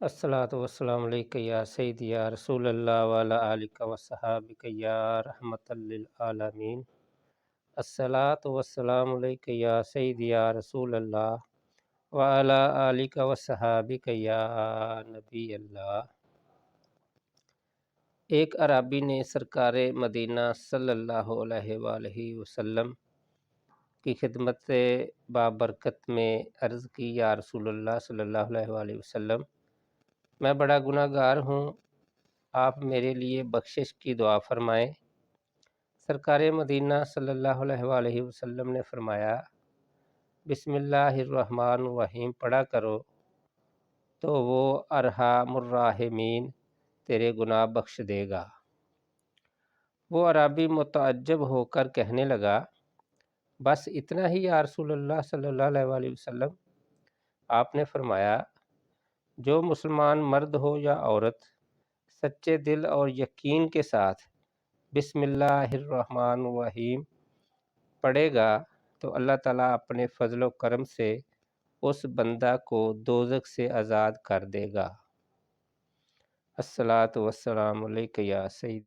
الصلاۃ والسلام علیک یا سیدی یا رسول اللہ وعلی آلک وصحابک یا رحمۃ للعالمین۔ الصلاۃ والسلام علیک یا سیدی یا رسول اللہ وعلی آلک وصحابک یا نبی اللہ۔ ایک عرابی نے سرکار مدینہ صلی اللہ علیہ وآلہ وسلم کی خدمت بابرکت میں عرض کی، یا رسول اللہ صلی اللہ علیہ وآلہ وسلم، میں بڑا گناہ گار ہوں، آپ میرے لیے بخشش کی دعا فرمائیں۔ سرکار مدینہ صلی اللہ علیہ وآلہ وسلم نے فرمایا، بسم اللہ الرحمن الرحیم پڑھا کرو تو وہ ارحم الراحمین تیرے گناہ بخش دے گا۔ وہ عرابی متعجب ہو کر کہنے لگا، بس اتنا ہی یا رسول اللہ صلی اللہ علیہ وآلہ وسلم؟ آپ نے فرمایا، جو مسلمان مرد ہو یا عورت سچے دل اور یقین کے ساتھ بسم اللہ الرحمن الرحیم پڑھے گا تو اللہ تعالیٰ اپنے فضل و کرم سے اس بندہ کو دوزخ سے آزاد کر دے گا۔ الصلاۃ والسلام علیک یا سید